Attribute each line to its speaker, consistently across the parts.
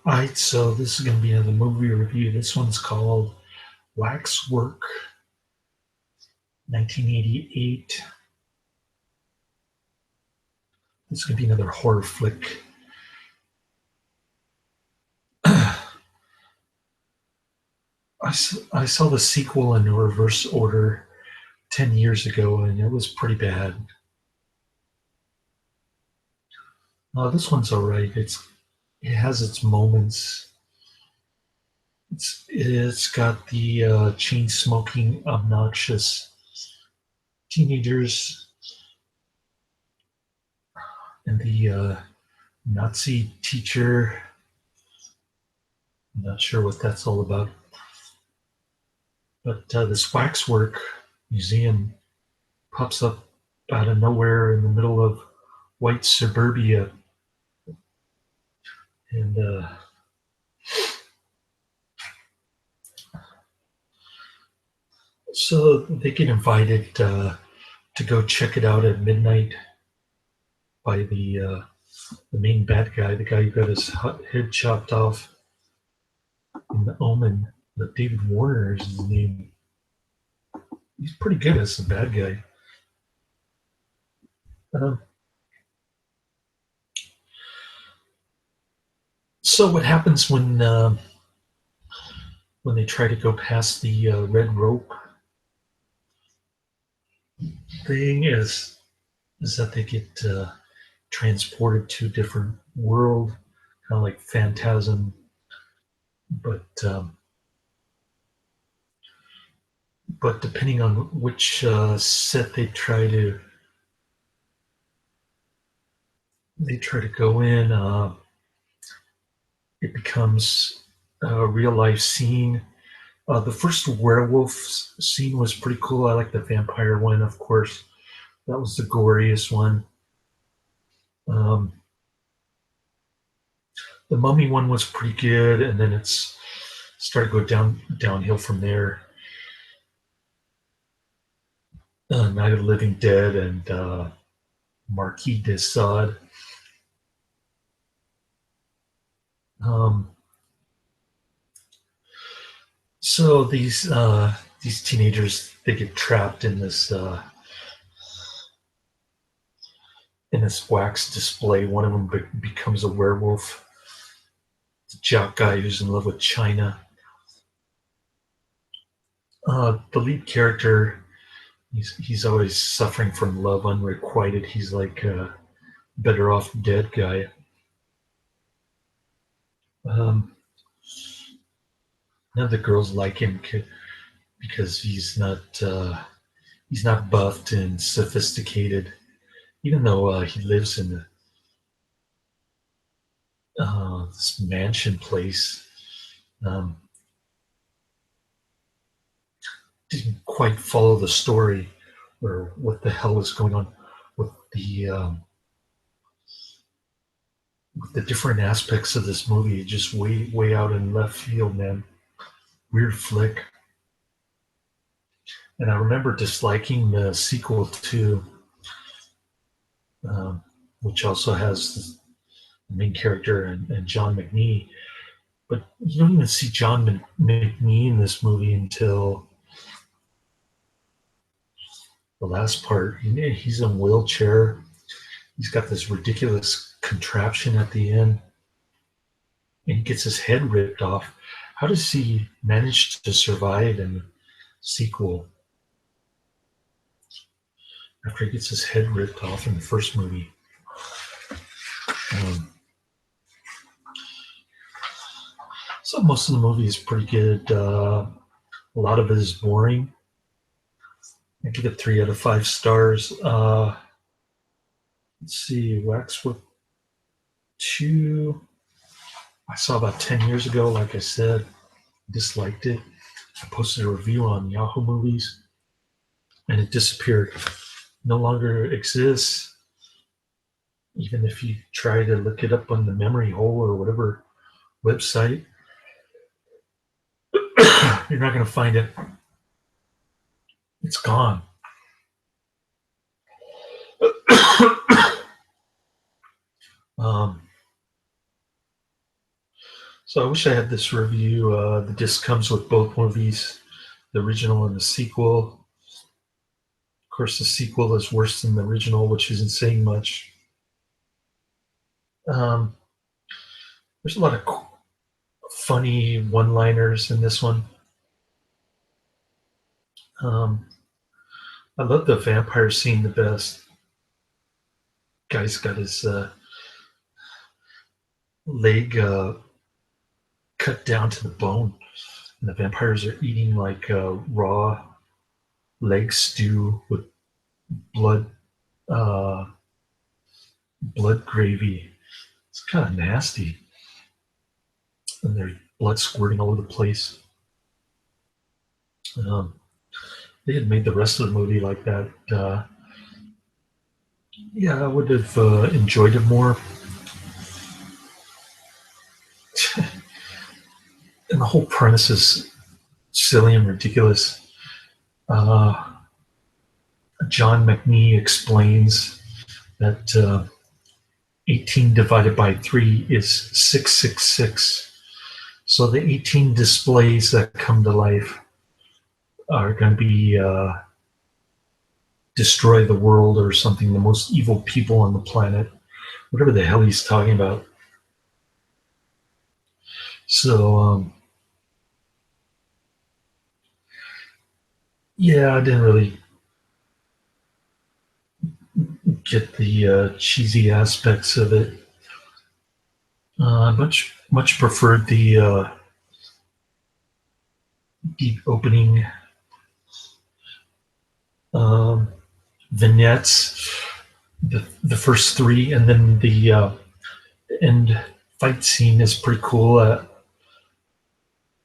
Speaker 1: Alright, so this is going to be another movie review. This one's called Waxwork, 1988. This is going to be another horror flick. I saw the sequel in reverse order 10 years ago, and it was pretty bad. This one's alright. It has its moments. It's got the chain smoking, obnoxious teenagers and the Nazi teacher. I'm not sure what that's all about. But this waxwork museum pops up out of nowhere in the middle of white suburbia. And so they get invited to go check it out at midnight by the main bad guy, the guy who got his head chopped off in The Omen. But David Warner is his name. He's pretty good as the bad guy. So what happens when they try to go past the red rope thing is that they get transported to a different world, kind of like Phantasm, but depending on which set they try to go in, it becomes a real life scene. The first werewolf scene was pretty cool. I like the vampire one, of course. That was the goriest one. The mummy one was pretty good, and then it's started to go downhill from there. Night of the Living Dead and Marquis de Sade. So these teenagers, they get trapped in this wax display. One of them becomes a werewolf. It's a jock guy who's in love with China. The lead character, he's always suffering from love unrequited. He's like a better off dead guy. None of the girls like him because he's not buffed and sophisticated, even though he lives in this mansion place. Didn't quite follow the story or what the hell is going on with the different aspects of this movie. Just way out in left field, man. Weird flick. And I remember disliking the sequel too, which also has the main character and John Macnee. But you don't even see John Macnee in this movie until the last part. He's in a wheelchair. He's got this ridiculous contraption at the end, and he gets his head ripped off. How does he manage to survive in the sequel after he gets his head ripped off in the first movie? So most of the movie is pretty good. A lot of it is boring. I give it 3 out of 5 stars. Let's see, Waxwork 2. I saw about 10 years ago, like I said. Disliked it. I posted a review on Yahoo Movies, and it disappeared. No longer exists. Even if you try to look it up on the memory hole or whatever website, you're not going to find it. It's gone. So I wish I had this review. The disc comes with both movies, the original and the sequel. Of course, the sequel is worse than the original, which isn't saying much. Um, there's a lot of funny one-liners in this one. I love the vampire scene the best. Guy's got his leg cut down to the bone, and the vampires are eating like raw leg stew with blood uh, blood gravy. It's kind of nasty, and there's blood squirting all over the place. Um, they had made the rest of the movie like that. Yeah, I would have enjoyed it more. And the whole premise is silly and ridiculous. John Macnee explains that 18 divided by 3 is 666. So the 18 displays that come to life are going to be destroy the world or something, the most evil people on the planet, whatever the hell he's talking about. So, yeah, I didn't really get the cheesy aspects of it. Much preferred the deep opening vignettes, the first three, and then the end fight scene is pretty cool.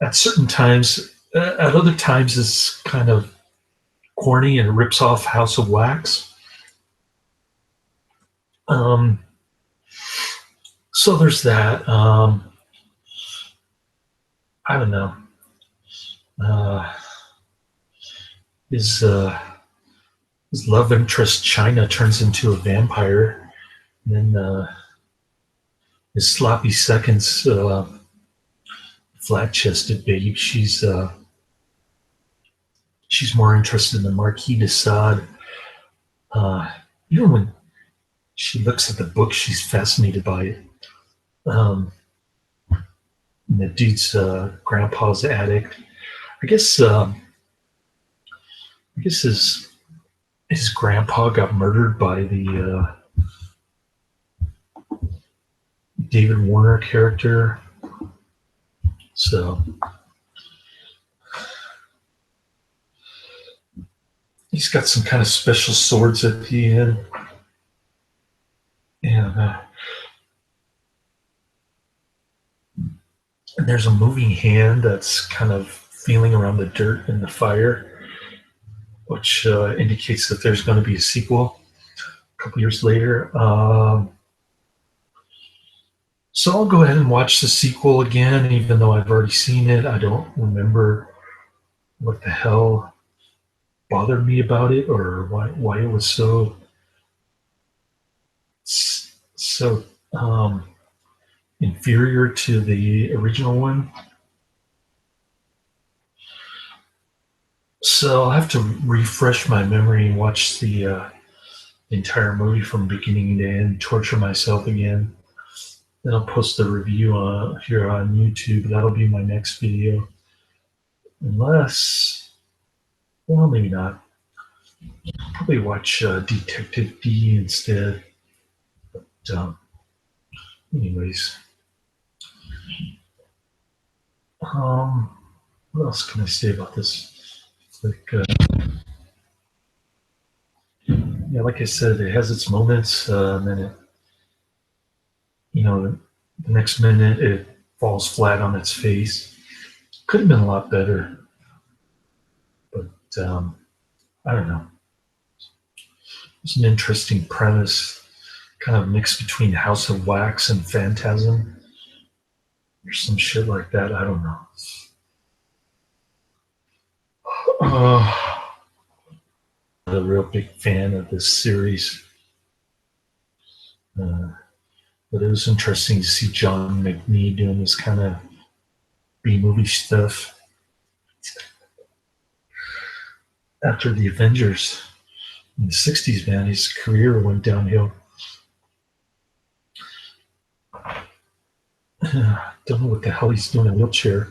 Speaker 1: At certain times, at other times, it's kind of corny and rips off House of Wax. So there's that. I don't know. His love interest China turns into a vampire, and then his sloppy seconds, flat-chested babe. She's more interested in the Marquis de Sade. Even when she looks at the book, she's fascinated by it. And the dude's grandpa's attic. I guess his grandpa got murdered by the David Warner character. So he's got some kind of special swords at the end. And there's a moving hand that's kind of feeling around the dirt in the fire, which indicates that there's going to be a sequel a couple years later. So I'll go ahead and watch the sequel again, even though I've already seen it. I don't remember what the hell bothered me about it or why it was so inferior to the original one. So I'll have to refresh my memory and watch the entire movie from beginning to end, torture myself again. Then I'll post a review here on YouTube. That'll be my next video. Unless, well, maybe not. I'll probably watch Detective D instead. But anyways. What else can I say about this? Like I said, it has its moments, and then the next minute it falls flat on its face. Could have been a lot better, but I don't know. It's an interesting premise, kind of mixed between House of Wax and Phantasm, or some shit like that. I don't know. I'm a real big fan of this series. But it was interesting to see John Macnee doing this kind of B-movie stuff. After the Avengers in the 60s, man, his career went downhill. Don't know what the hell he's doing in a wheelchair.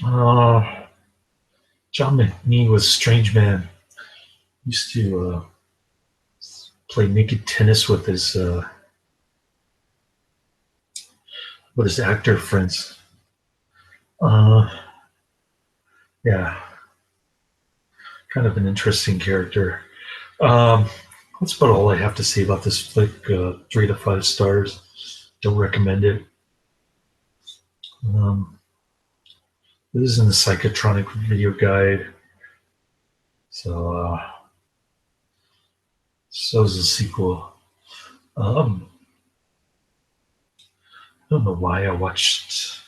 Speaker 1: John Macnee was Strange Man. He used to play naked tennis with his actor friends. Yeah, kind of an interesting character. That's about all I have to say about this flick. 3 to 5 stars. Don't recommend it. This is in the Psychotronic video guide. So is the sequel. I don't know why I watched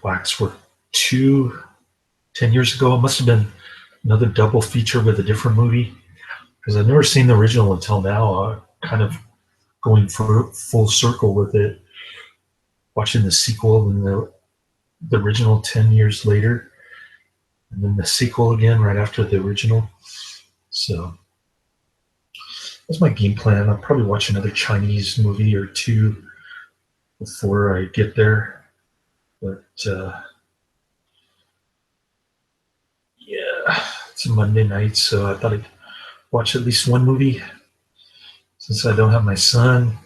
Speaker 1: Waxwork 2 10 years ago. It must have been another double feature with a different movie, because I've never seen the original until now. Kind of going for full circle with it, watching the sequel and the original 10 years later, and then the sequel again right after the original. So that's my game plan. I'll probably watch another Chinese movie or two before I get there. But yeah, it's a Monday night, so I thought I'd watch at least one movie since I don't have my son.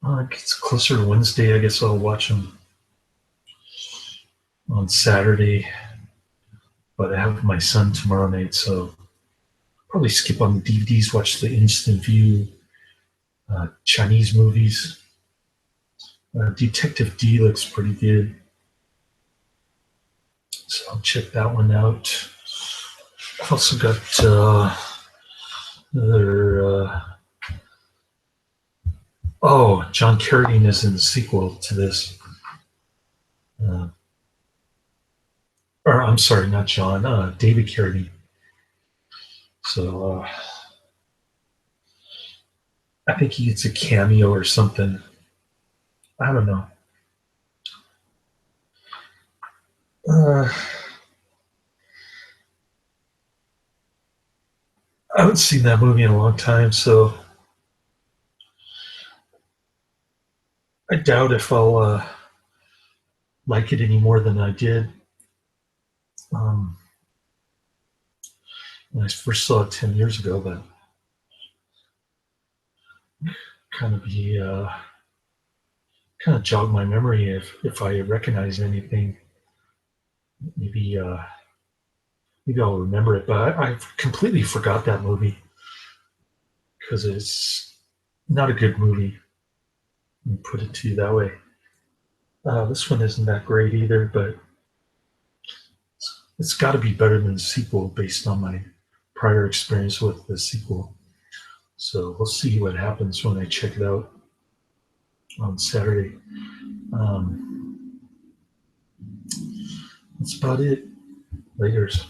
Speaker 1: It gets closer to Wednesday. I guess I'll watch them on Saturday. But I have my son tomorrow night, so probably skip on the DVDs, watch the Instant View Chinese movies. Detective D looks pretty good, so I'll check that one out. I've also got another. John Carradine is in the sequel to this. Or I'm sorry, not John. David Carradine. So I think he gets a cameo or something. I don't know. I haven't seen that movie in a long time, so I doubt if I'll like it any more than I did when I first saw it 10 years ago. But kind of jog my memory if I recognize anything. Maybe I'll remember it. But I completely forgot that movie because it's not a good movie. Let me put it to you that way. This one isn't that great either, but it's got to be better than the sequel based on my prior experience with the sequel. So we'll see what happens when I check it out on Saturday. That's about it. Laters.